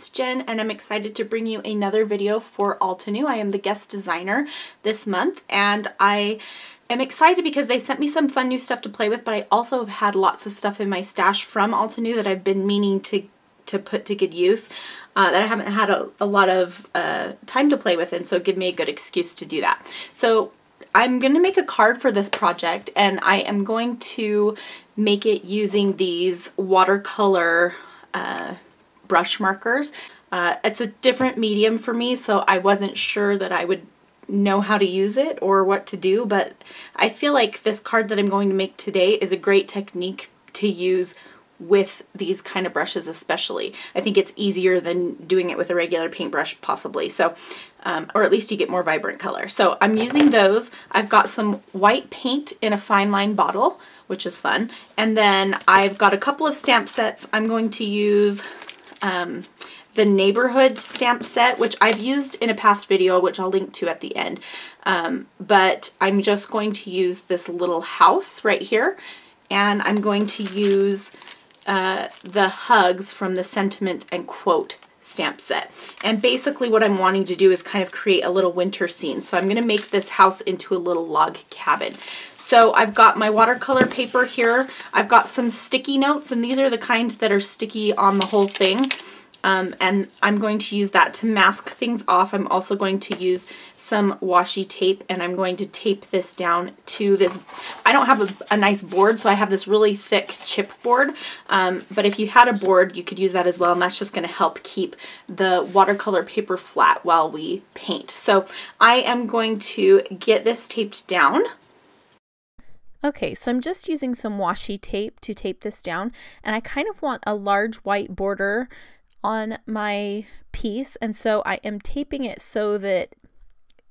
it's Jen, and I'm excited to bring you another video for Altenew. I am the guest designer this month, and I am excited because they sent me some fun new stuff to play with, but I also have had lots of stuff in my stash from Altenew that I've been meaning to put to good use that I haven't had a lot of time to play with, and so give me a good excuse to do that. So I'm going to make a card for this project, and I am going to make it using these watercolor brush markers. It's a different medium for me, so I wasn't sure that I would know how to use it or what to do, but I feel like this card that I'm going to make today is a great technique to use with these kind of brushes especially. I think it's easier than doing it with a regular paintbrush possibly, so or at least you get more vibrant color. So I'm using those. I've got some white paint in a fine line bottle, which is fun, and then I've got a couple of stamp sets. I'm going to use the neighborhood stamp set, which I've used in a past video, which I'll link to at the end, but I'm just going to use this little house right here, and I'm going to use the hugs from the sentiment and quote stamp set. And basically what I'm wanting to do is kind of create a little winter scene. So I'm going to make this house into a little log cabin. So I've got my watercolor paper here. I've got some sticky notes, and these are the kind that are sticky on the whole thing. And I'm going to use that to mask things off. I'm also going to use some washi tape, and I'm going to tape this down to this. I don't have a nice board, so I have this really thick chipboard, but if you had a board, you could use that as well, and that's just going to help keep the watercolor paper flat while we paint. So I am going to get this taped down. Okay, so I'm just using some washi tape to tape this down, and I kind of want a large white border on my piece, and so I am taping it so that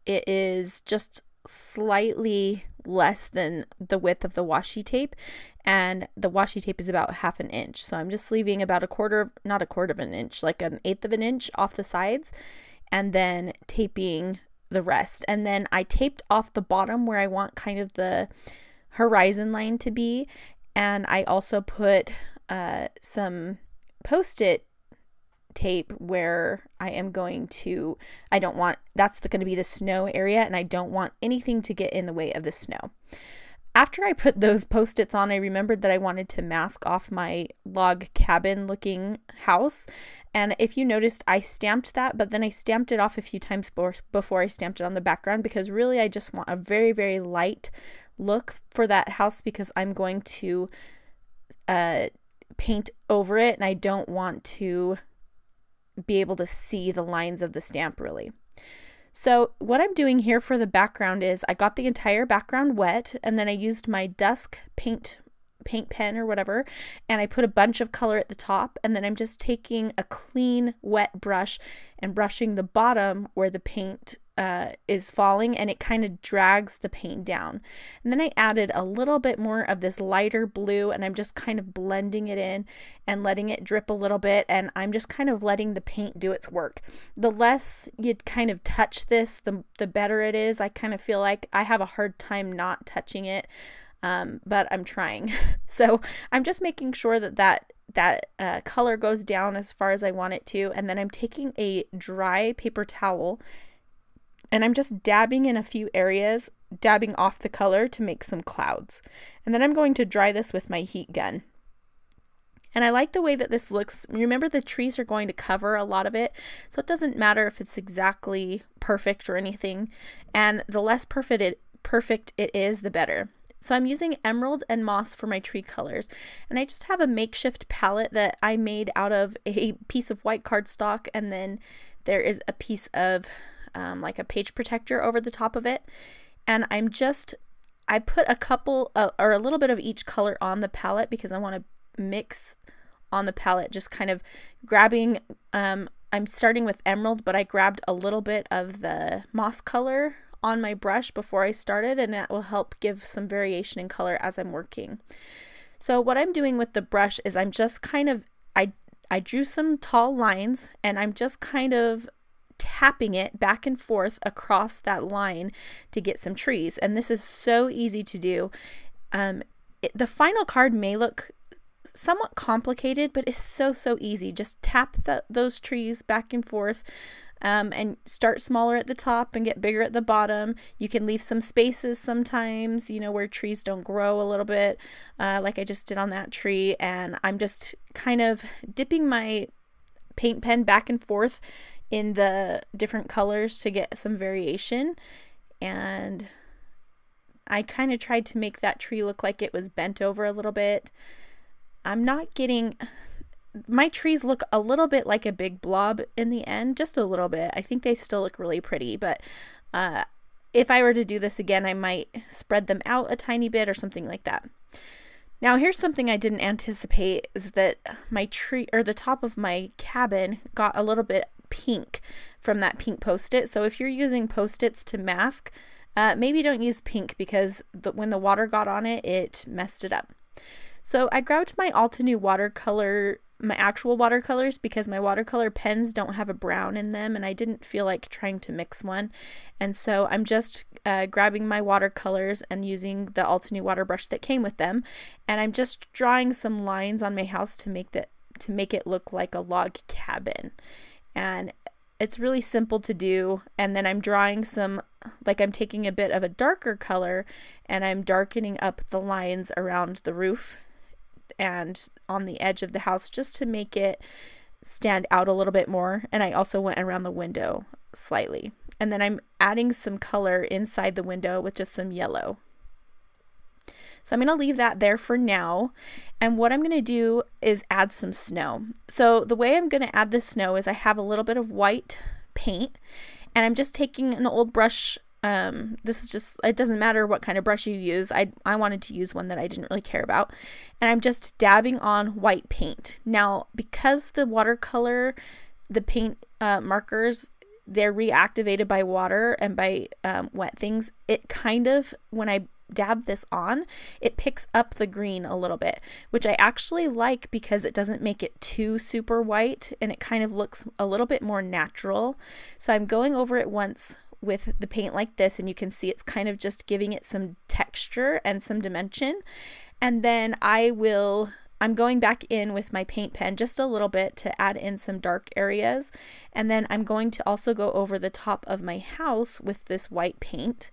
it is just slightly less than the width of the washi tape, and the washi tape is about 1/2 inch, so I'm just leaving about not a quarter of an inch, like 1/8 of an inch off the sides, and then taping the rest. And then I taped off the bottom where I want kind of the horizon line to be, and I also put some post-it tape where I am going to, that's going to be the snow area, and I don't want anything to get in the way of the snow. After I put those post-its on, I remembered that I wanted to mask off my log cabin looking house, and if you noticed, I stamped that, but then I stamped it off a few times before I stamped it on the background, because really I just want a very, very light look for that house, because I'm going to paint over it, and I don't want to be able to see the lines of the stamp really. So what I'm doing here for the background is I got the entire background wet, and then I used my dusk paint pen or whatever, and I put a bunch of color at the top, and then I'm just taking a clean wet brush and brushing the bottom where the paint is falling, and it kind of drags the paint down. And then I added a little bit more of this lighter blue, and I'm just kind of blending it in and letting it drip a little bit, and I'm just kind of letting the paint do its work. The less you kind of touch this, the better it is. I kind of feel like I have a hard time not touching it, but I'm trying. So I'm just making sure that color goes down as far as I want it to, and then I'm taking a dry paper towel, and I'm just dabbing in a few areas, dabbing off the color to make some clouds. And then I'm going to dry this with my heat gun. And I like the way that this looks. Remember, the trees are going to cover a lot of it, so it doesn't matter if it's exactly perfect or anything. And the less perfect it is, the better. So I'm using emerald and moss for my tree colors, and I just have a makeshift palette that I made out of a piece of white cardstock, and then there is a piece of like a page protector over the top of it, and I put a couple or a little bit of each color on the palette because I want to mix on the palette, just kind of grabbing, I'm starting with emerald, but I grabbed a little bit of the moss color on my brush before I started, and that will help give some variation in color as I'm working. So what I'm doing with the brush is I'm just kind of, I drew some tall lines, and I'm just kind of tapping it back and forth across that line to get some trees. And this is so easy to do. The final card may look somewhat complicated, but it's so easy. Just tap those trees back and forth. And start smaller at the top and get bigger at the bottom. You can leave some spaces sometimes, you know, where trees don't grow a little bit, like I just did on that tree. And I'm just kind of dipping my paint pen back and forth in the different colors to get some variation. And I kind of tried to make that tree look like it was bent over a little bit. I'm not getting... My trees look a little bit like a big blob in the end, just a little bit. I think they still look really pretty, but if I were to do this again, I might spread them out a tiny bit or something like that. Now, here's something I didn't anticipate, is that my tree, or the top of my cabin, got a little bit pink from that pink Post-it. So if you're using Post-its to mask, maybe don't use pink, because when the water got on it, it messed it up. So I grabbed my Altenew watercolor, my actual watercolors, because my watercolor pens don't have a brown in them and I didn't feel like trying to mix one. And so I'm just grabbing my watercolors and using the Altenew water brush that came with them, and I'm just drawing some lines on my house to make it look like a log cabin. And it's really simple to do. And then I'm drawing some, like I'm taking a bit of a darker color and I'm darkening up the lines around the roof and on the edge of the house, just to make it stand out a little bit more. And I also went around the window slightly. And then I'm adding some color inside the window with just some yellow. So I'm going to leave that there for now. And what I'm going to do is add some snow. So the way I'm going to add the snow is I have a little bit of white paint, and I'm just taking an old brush. This is just, it doesn't matter what kind of brush you use. I wanted to use one that I didn't really care about. And I'm just dabbing on white paint. Now, because the watercolor, the paint markers, they're reactivated by water and by wet things, it kind of, when I dab this on, it picks up the green a little bit, which I actually like because it doesn't make it too super white and it kind of looks a little bit more natural. So I'm going over it once with the paint like this, and you can see it's kind of just giving it some texture and some dimension. And then I'm going back in with my paint pen just a little bit to add in some dark areas. And then I'm going to also go over the top of my house with this white paint.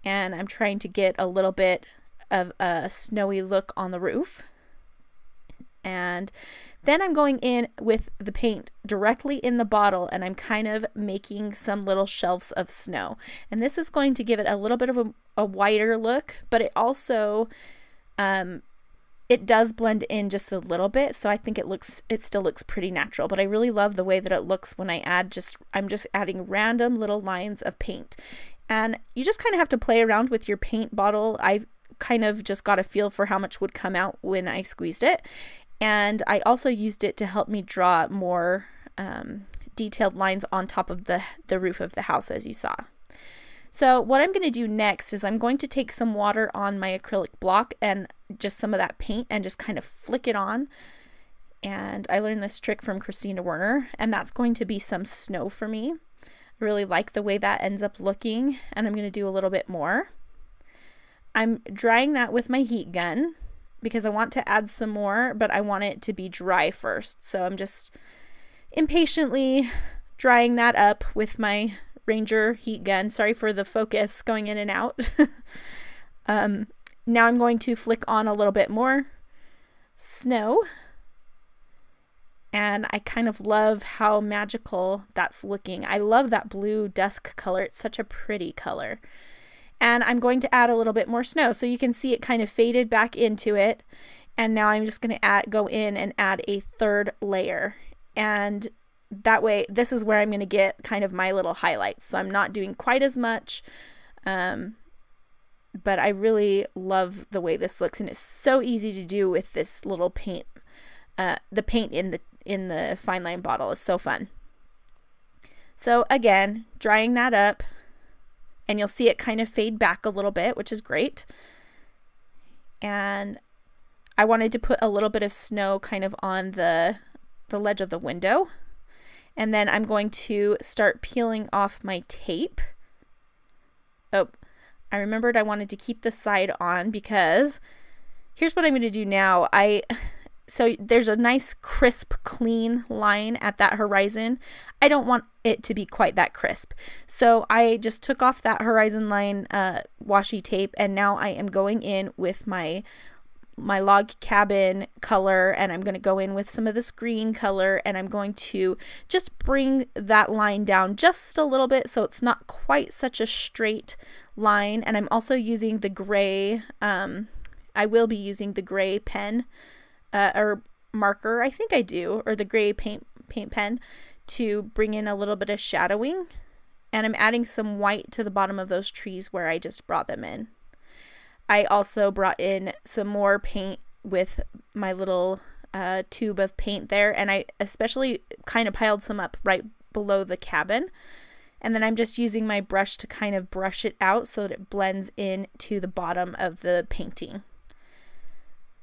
And I'm trying to get a little bit of a snowy look on the roof. And then I'm going in with the paint directly in the bottle, and I'm kind of making some little shelves of snow. And this is going to give it a little bit of a whiter look, but it also, it does blend in just a little bit. So I think it still looks pretty natural, but I really love the way that it looks when I I'm just adding random little lines of paint. And you just kind of have to play around with your paint bottle. I kind of just got a feel for how much would come out when I squeezed it. And I also used it to help me draw more detailed lines on top of the roof of the house, as you saw. So what I'm going to do next is I'm going to take some water on my acrylic block and just some of that paint and just kind of flick it on. And I learned this trick from Christina Werner, and that's going to be some snow for me. I really like the way that ends up looking, and I'm going to do a little bit more. I'm drying that with my heat gun because I want to add some more, but I want it to be dry first. So I'm just impatiently drying that up with my Ranger heat gun. Sorry for the focus going in and out. Now I'm going to flick on a little bit more snow. And I kind of love how magical that's looking. I love that blue dusk color. It's such a pretty color. And I'm going to add a little bit more snow. So you can see it kind of faded back into it. And now I'm just going to go in and add a third layer. And that way, this is where I'm going to get kind of my little highlights. So I'm not doing quite as much. But I really love the way this looks. And it's so easy to do with this little paint. The paint in the fine line bottle is so fun. So again, drying that up. And you'll see it kind of fade back a little bit, which is great. And I wanted to put a little bit of snow kind of on the ledge of the window. And then I'm going to start peeling off my tape. Oh, I remembered I wanted to keep the side on because here's what I'm going to do now. so there's a nice crisp, clean line at that horizon. I don't want it to be quite that crisp. So I just took off that horizon line washi tape, and now I am going in with my log cabin color, and I'm going to go in with some of this green color, and I'm going to just bring that line down just a little bit so it's not quite such a straight line. And I'm also using the gray, I will be using the gray pen or marker, I think I do, or the gray paint pen to bring in a little bit of shadowing. And I'm adding some white to the bottom of those trees where I just brought them in. I also brought in some more paint with my little tube of paint there, and I especially kind of piled some up right below the cabin. And then I'm just using my brush to kind of brush it out so that it blends into the bottom of the painting.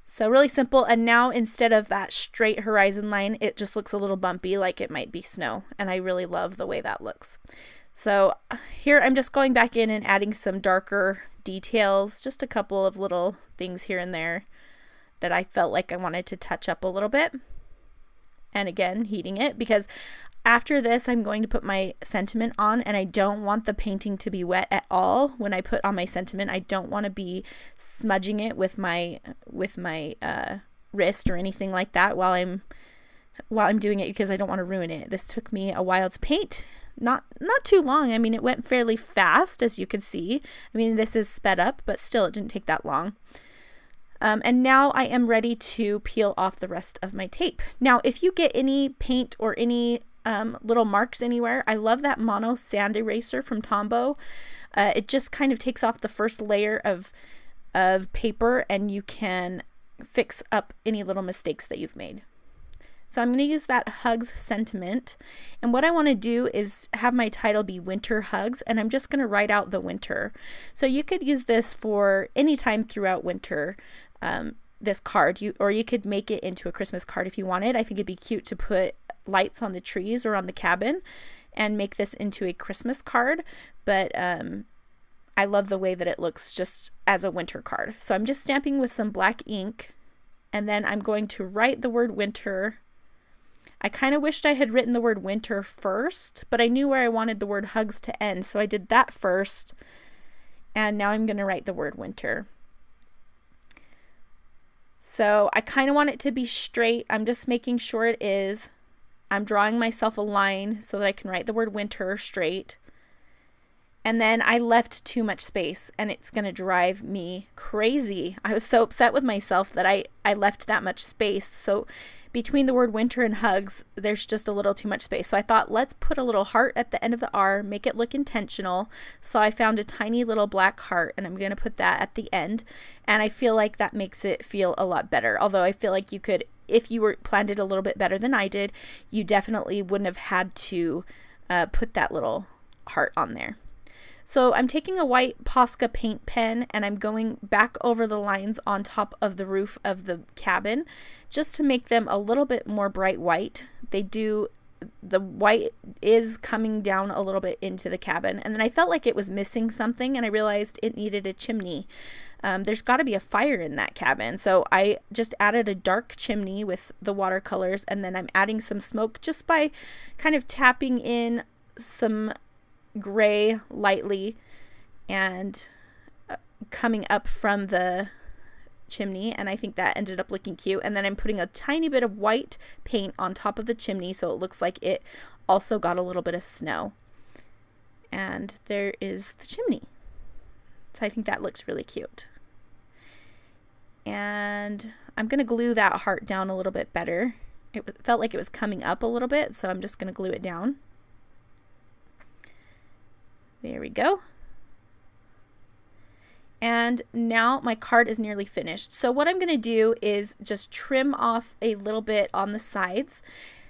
So really simple. And now instead of that straight horizon line, it just looks a little bumpy, like it might be snow. And I really love the way that looks. So here I'm just going back in and adding some darker details, just a couple of little things here and there that I felt like I wanted to touch up a little bit. And again, heating it, because after this I'm going to put my sentiment on, and I don't want the painting to be wet at all. When I put on my sentiment, I don't want to be smudging it with my wrist or anything like that while I'm doing it, because I don't want to ruin it. This took me a while to paint. Not too long. I mean, it went fairly fast, as you can see. I mean, this is sped up, but still it didn't take that long. And now I am ready to peel off the rest of my tape. Now, if you get any paint or any little marks anywhere, I love that mono sand eraser from Tombow. It just kind of takes off the first layer of paper, and you can fix up any little mistakes that you've made. So I'm going to use that Hugs sentiment, and what I want to do is have my title be Winter Hugs, and I'm just going to write out the winter. So you could use this for any time throughout winter, this card, or you could make it into a Christmas card if you wanted. I think it'd be cute to put lights on the trees or on the cabin and make this into a Christmas card, but I love the way that it looks just as a winter card. So I'm just stamping with some black ink, and then I'm going to write the word winter. I kind of wished I had written the word winter first, but I knew where I wanted the word hugs to end, so I did that first, and now I'm going to write the word winter. So I kind of want it to be straight. I'm just making sure it is. I'm drawing myself a line so that I can write the word winter straight. And then I left too much space, and it's going to drive me crazy. I was so upset with myself that I left that much space. So between the word winter and hugs, there's just a little too much space. So I thought, let's put a little heart at the end of the R, make it look intentional. So I found a tiny little black heart, and I'm going to put that at the end. And I feel like that makes it feel a lot better. Although I feel like you could, if you were planned it a little bit better than I did, you definitely wouldn't have had to put that little heart on there. So I'm taking a white Posca paint pen, and I'm going back over the lines on top of the roof of the cabin just to make them a little bit more bright white. The white is coming down a little bit into the cabin, and then I felt like it was missing something, and I realized it needed a chimney. There's got to be a fire in that cabin, so I just added a dark chimney with the watercolors, and then I'm adding some smoke just by kind of tapping in some gray lightly and coming up from the chimney, and I think that ended up looking cute. And then I'm putting a tiny bit of white paint on top of the chimney so it looks like it also got a little bit of snow. And there is the chimney. So I think that looks really cute. And I'm going to glue that heart down a little bit better. It felt like it was coming up a little bit, so I'm just going to glue it down. There we go. And now my card is nearly finished. So what I'm going to do is just trim off a little bit on the sides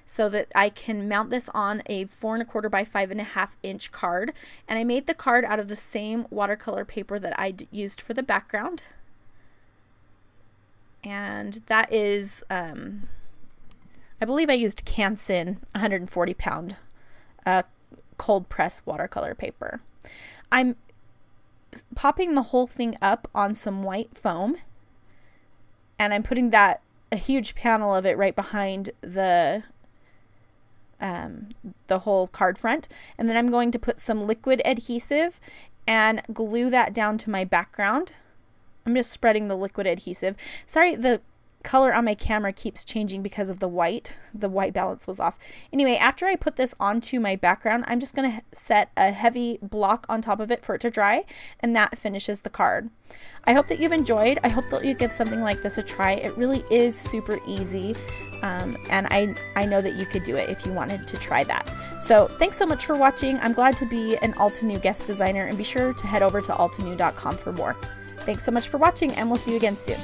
so that I can mount this on a 4 1/4 by 5 1/2 card. And I made the card out of the same watercolor paper that I used for the background. And that is, I believe I used Canson 140 pound cold press watercolor paper. I'm popping the whole thing up on some white foam, and I'm putting that a huge panel of it right behind the whole card front. And then I'm going to put some liquid adhesive and glue that down to my background. I'm just spreading the liquid adhesive. Sorry, the color on my camera keeps changing because of the white. The white balance was off. Anyway, after I put this onto my background, I'm just going to set a heavy block on top of it for it to dry, and that finishes the card. I hope that you've enjoyed. I hope that you give something like this a try. It really is super easy, and I know that you could do it if you wanted to try that. So thanks so much for watching. I'm glad to be an Altenew guest designer, and be sure to head over to altenew.com for more. Thanks so much for watching, and we'll see you again soon.